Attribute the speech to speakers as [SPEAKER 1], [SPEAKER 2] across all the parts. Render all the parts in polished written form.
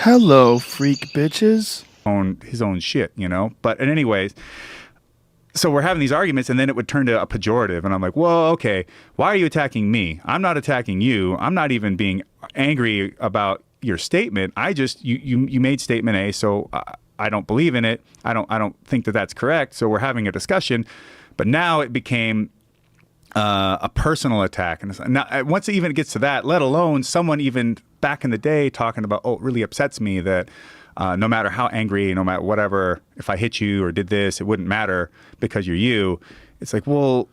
[SPEAKER 1] Hello, freak bitches.
[SPEAKER 2] own his own shit, you know. But anyways, so we're having these arguments, and then it would turn to a pejorative, and I'm like, well, okay, why are you attacking me? I'm not attacking you. I'm not even being angry about your statement. I just you made statement A, so I don't believe in it. I don't think that that's correct. So we're having a discussion, but now it became a personal attack. And now, once it even gets to that, let alone someone even back in the day talking about, oh, it really upsets me that no matter how angry, no matter whatever, if I hit you or did this, it wouldn't matter because you're you. It's like, well,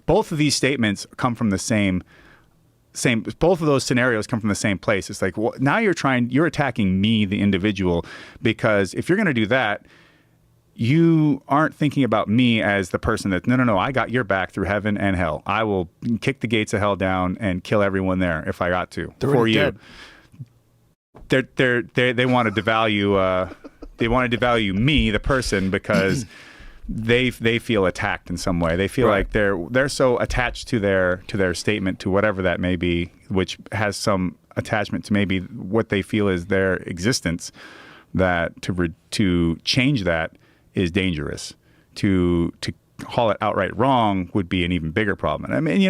[SPEAKER 2] both of these statements come from the same, both of those scenarios come from the same place. It's like, well, now you're attacking me, the individual, because if you're going to do that, you aren't thinking about me as the person that, no, I got your back through heaven and hell. I will kick the gates of hell down and kill everyone there if I got to.
[SPEAKER 1] They're
[SPEAKER 2] for
[SPEAKER 1] dead.
[SPEAKER 2] You. They want to devalue me, the person, because they feel attacked in some way. They feel like they're so attached to their statement, to whatever that may be, which has some attachment to maybe what they feel is their existence, that to change that is dangerous. To call it outright wrong would be an even bigger problem. I mean,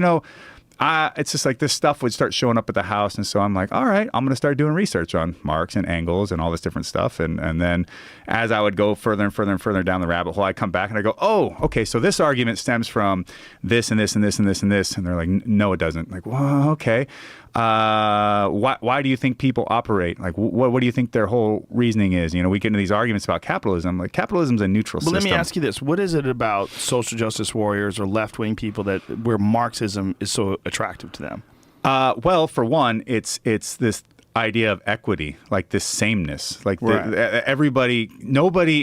[SPEAKER 2] it's just like this stuff would start showing up at the house, and so I'm like, all right, I'm going to start doing research on Marx and Engels and all this different stuff, and then as I would go further and further and further down the rabbit hole, I come back and I go, oh, okay, so this argument stems from this and this and this and this and this, and they're like, no, it doesn't. Like, well, okay. Why do you think people operate? Like, what do you think their whole reasoning is? We get into these arguments about capitalism. Like, capitalism's a neutral system.
[SPEAKER 1] Let me ask you this. What is it about social justice warriors or left-wing people where Marxism is so attractive to them?
[SPEAKER 2] Well, for one, it's this idea of equity, like this sameness, like nobody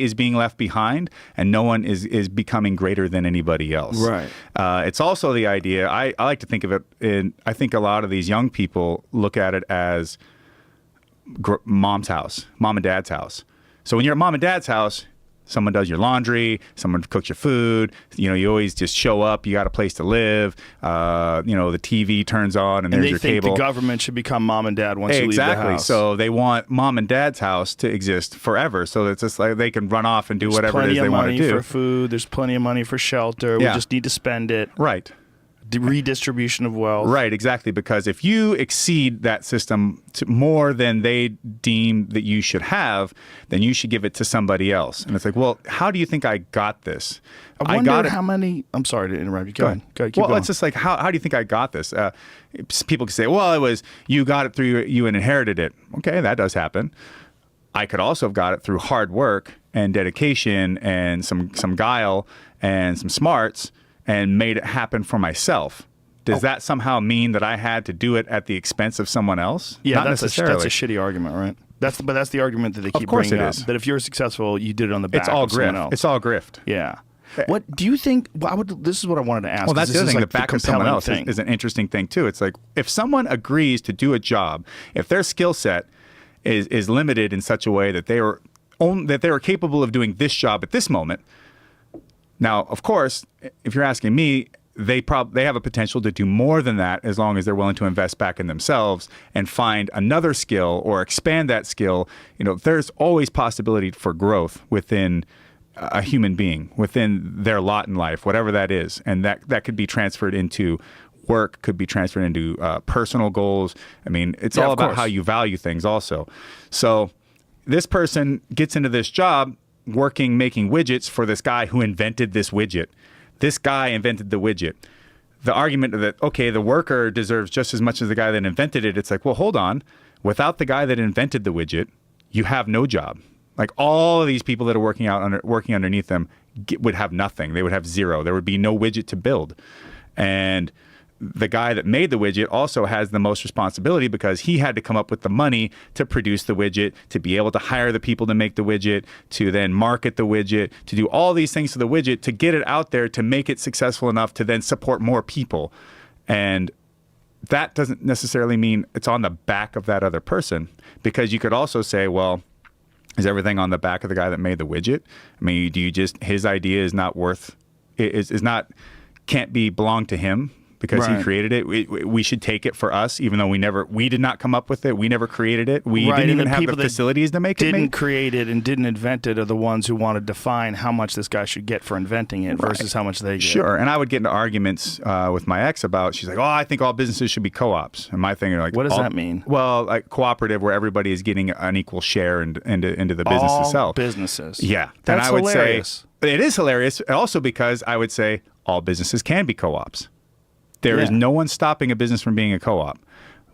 [SPEAKER 2] is being left behind, and no one is becoming greater than anybody else.
[SPEAKER 1] Right.
[SPEAKER 2] It's also the idea, I like to think of it I think a lot of these young people look at it as mom's house, mom and dad's house. So when you're at mom and dad's house, someone does your laundry, someone cooks your food. You always just show up. You got a place to live. The TV turns on, and there's your cable.
[SPEAKER 1] They think the government should become mom and dad once you leave the house.
[SPEAKER 2] Exactly. So they want mom and dad's house to exist forever. So it's just like they can run off and do whatever it is they want to do.
[SPEAKER 1] There's plenty of money for food. There's plenty of money for shelter. We just need to spend it.
[SPEAKER 2] Right.
[SPEAKER 1] The redistribution of wealth.
[SPEAKER 2] Right, exactly. Because if you exceed that system to more than they deem that you should have, then you should give it to somebody else. And it's like, well, how do you think I got this?
[SPEAKER 1] I wonder how many. I'm sorry to interrupt you. Go ahead. Keep going.
[SPEAKER 2] It's just like, how do you think I got this? People can say, well, it was you got it through you and inherited it. Okay, that does happen. I could also have got it through hard work and dedication and some guile and some smarts, and made it happen for myself. Does that somehow mean that I had to do it at the expense of someone else?
[SPEAKER 1] Yeah,
[SPEAKER 2] Not
[SPEAKER 1] that's
[SPEAKER 2] necessarily.
[SPEAKER 1] That's a shitty argument, right? That's the argument that they keep
[SPEAKER 2] Of course
[SPEAKER 1] bringing
[SPEAKER 2] it
[SPEAKER 1] up.
[SPEAKER 2] is.
[SPEAKER 1] That if you're successful, you did it on the back
[SPEAKER 2] It's all
[SPEAKER 1] of someone else.
[SPEAKER 2] grift. It's all grift.
[SPEAKER 1] Yeah. What do you think? This is what I wanted to ask.
[SPEAKER 2] Well, that's the other thing.
[SPEAKER 1] Like
[SPEAKER 2] the back of someone else
[SPEAKER 1] thing.
[SPEAKER 2] is an interesting thing too. It's like if someone agrees to do a job, if their skill set is limited in such a way that they are capable of doing this job at this moment. Now, of course, if you're asking me, they have a potential to do more than that as long as they're willing to invest back in themselves and find another skill or expand that skill. There's always possibility for growth within a human being, within their lot in life, whatever that is. And that could be transferred into work, could be transferred into personal goals. I mean, it's all about how you value things also. So this person gets into this job making widgets for this guy who invented this widget. This guy invented the widget. The argument that, okay, the worker deserves just as much as the guy that invented it. It's like, well, hold on. Without the guy that invented the widget, you have no job. Like all of these people that are working underneath them would have nothing. They would have zero. There would be no widget to build. And the guy that made the widget also has the most responsibility because he had to come up with the money to produce the widget, to be able to hire the people to make the widget, to then market the widget, to do all these things to the widget, to get it out there, to make it successful enough to then support more people. And that doesn't necessarily mean it's on the back of that other person, because you could also say, well, is everything on the back of the guy that made the widget? I mean, his idea is not worth, can't belong to him, because he
[SPEAKER 1] Right.
[SPEAKER 2] created it. We should take it for us, even though we did not come up with it. We never created it. We
[SPEAKER 1] Right,
[SPEAKER 2] didn't
[SPEAKER 1] and
[SPEAKER 2] even
[SPEAKER 1] the
[SPEAKER 2] have
[SPEAKER 1] people
[SPEAKER 2] the
[SPEAKER 1] that
[SPEAKER 2] facilities to make it.
[SPEAKER 1] Didn't create it and didn't invent it are the ones who want to define how much this guy should get for inventing it versus how much they get.
[SPEAKER 2] Sure. And I would get into arguments with my ex about, she's like, oh, I think all businesses should be co-ops. And my thing, like,
[SPEAKER 1] What does that mean?
[SPEAKER 2] Well, like cooperative, where everybody is getting an equal share into the business
[SPEAKER 1] All
[SPEAKER 2] itself.
[SPEAKER 1] businesses.
[SPEAKER 2] Yeah.
[SPEAKER 1] That's
[SPEAKER 2] and I would
[SPEAKER 1] hilarious.
[SPEAKER 2] say, it is hilarious. Also because I would say all businesses can be co-ops. There is
[SPEAKER 1] Yeah.
[SPEAKER 2] no one stopping a business from being a co-op.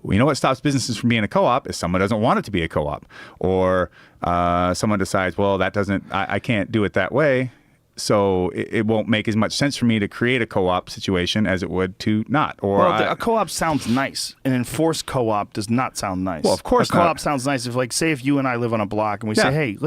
[SPEAKER 2] You know what stops businesses from being a co-op is someone doesn't want it to be a co-op, or someone decides, well, I can't do it that way, so it won't make as much sense for me to create a co-op situation as it would to not. Or
[SPEAKER 1] Well, a co-op sounds nice. An enforced co-op does not sound nice.
[SPEAKER 2] Well, of course
[SPEAKER 1] a co-op
[SPEAKER 2] not.
[SPEAKER 1] sounds nice. If, like, say if you and I live on a block and we
[SPEAKER 2] Yeah.
[SPEAKER 1] say, hey,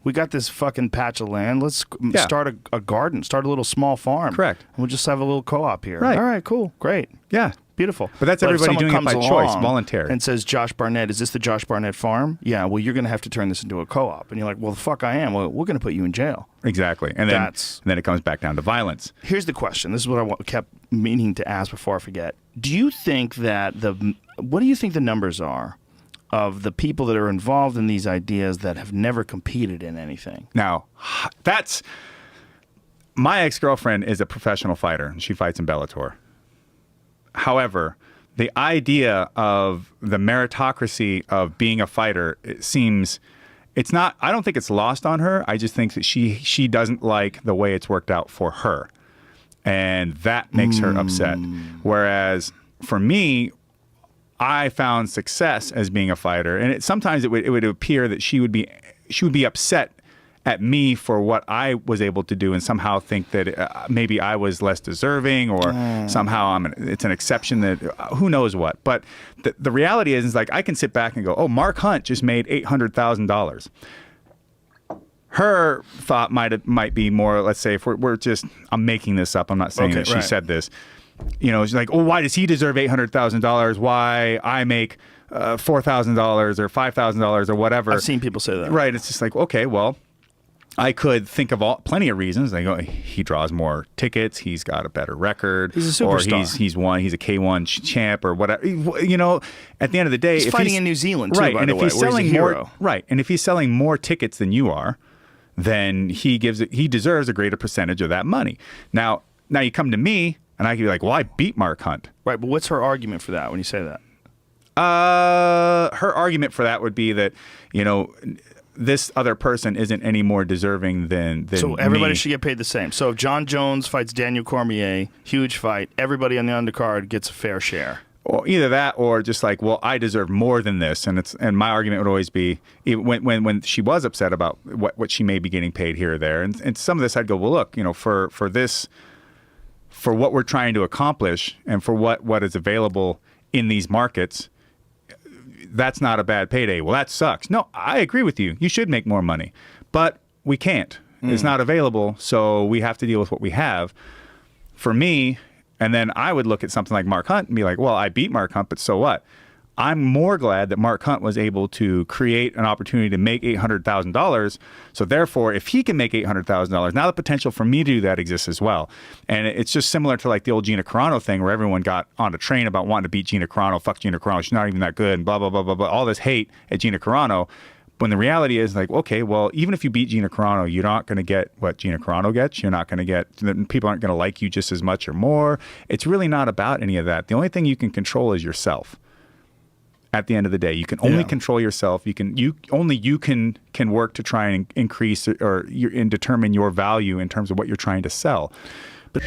[SPEAKER 1] we got this fucking patch of land. Let's
[SPEAKER 2] Yeah.
[SPEAKER 1] start a garden, start a little small farm.
[SPEAKER 2] Correct.
[SPEAKER 1] And we'll just have a little co-op here.
[SPEAKER 2] Right.
[SPEAKER 1] All right, cool, great.
[SPEAKER 2] yeah.
[SPEAKER 1] Beautiful.
[SPEAKER 2] But that's
[SPEAKER 1] if
[SPEAKER 2] everybody
[SPEAKER 1] someone
[SPEAKER 2] doing it
[SPEAKER 1] comes
[SPEAKER 2] by choice,
[SPEAKER 1] along
[SPEAKER 2] voluntary.
[SPEAKER 1] And says, Josh Barnett, is this the Josh Barnett farm? Yeah, well, you're going to have to turn this into a co-op. And you're like, well, the fuck I am. Well, we're going to put you in jail.
[SPEAKER 2] Exactly. And then it comes back down to violence.
[SPEAKER 1] Here's the question. This is what I kept meaning to ask before I forget. Do you think that what do you think the numbers are of the people that are involved in these ideas that have never competed in anything?
[SPEAKER 2] Now, my ex-girlfriend is a professional fighter, and she fights in Bellator. However, the idea of the meritocracy of being a fighter, it's not, I don't think it's lost on her. I just think that she doesn't like the way it's worked out for her. And that makes her upset. Whereas for me, I found success as being a fighter. And sometimes it would appear that she would be upset at me for what I was able to do and somehow think that maybe I was less deserving, or somehow it's an exception, that who knows what. But the reality is like I can sit back and go, oh, Mark Hunt just made $800,000. Her thought might be more, let's say, if I'm making this up. I'm not saying that she said this. You know, she's like, oh, why does he deserve $800,000? Why I make $4,000 or $5,000 or whatever.
[SPEAKER 1] I've seen people say that.
[SPEAKER 2] Right. It's just like, okay, well, I could think of plenty of reasons. Like, oh, he draws more tickets. He's got a better record.
[SPEAKER 1] He's a superstar.
[SPEAKER 2] Or he's a K1 champ or whatever. You know, at the end of the day,
[SPEAKER 1] he's fighting in New Zealand too,
[SPEAKER 2] right?
[SPEAKER 1] By
[SPEAKER 2] And
[SPEAKER 1] the
[SPEAKER 2] if
[SPEAKER 1] way,
[SPEAKER 2] he's selling
[SPEAKER 1] he's a
[SPEAKER 2] more,
[SPEAKER 1] hero.
[SPEAKER 2] right? And if he's selling more tickets than you are, then he deserves a greater percentage of that money. Now you come to me and I can be like, well, I beat Mark Hunt.
[SPEAKER 1] Right, but what's her argument for that when you say that?
[SPEAKER 2] Her argument for that would be that, you know, this other person isn't any more deserving than
[SPEAKER 1] So everybody
[SPEAKER 2] me.
[SPEAKER 1] should get paid the same. So if John Jones fights Daniel Cormier, huge fight, everybody on the undercard gets a fair share.
[SPEAKER 2] Or either that, or just like, well, I deserve more than this, and my argument would always be, when she was upset about what she may be getting paid here or there, and some of this I'd go, well, look, you know, for what we're trying to accomplish, and for what is available in these markets, that's not a bad payday. Well, that sucks. No, I agree with you. You should make more money, but we can't. It's not available, so we have to deal with what we have. For me. And then I would look at something like Mark Hunt and be like, well, I beat Mark Hunt, but so what? I'm more glad that Mark Hunt was able to create an opportunity to make $800,000. So therefore, if he can make $800,000, now the potential for me to do that exists as well. And it's just similar to like the old Gina Carano thing where everyone got on a train about wanting to beat Gina Carano. Fuck Gina Carano. She's not even that good and blah, blah, blah, blah, blah. All this hate at Gina Carano. When the reality is like, okay, well, even if you beat Gina Carano, you're not going to get what Gina Carano gets. You're not going to get, people aren't going to like you just as much or more. It's really not about any of that. The only thing you can control is yourself. At the end of the day, you can only control yourself. You can work to try and increase and determine your value in terms of what you're trying to sell. But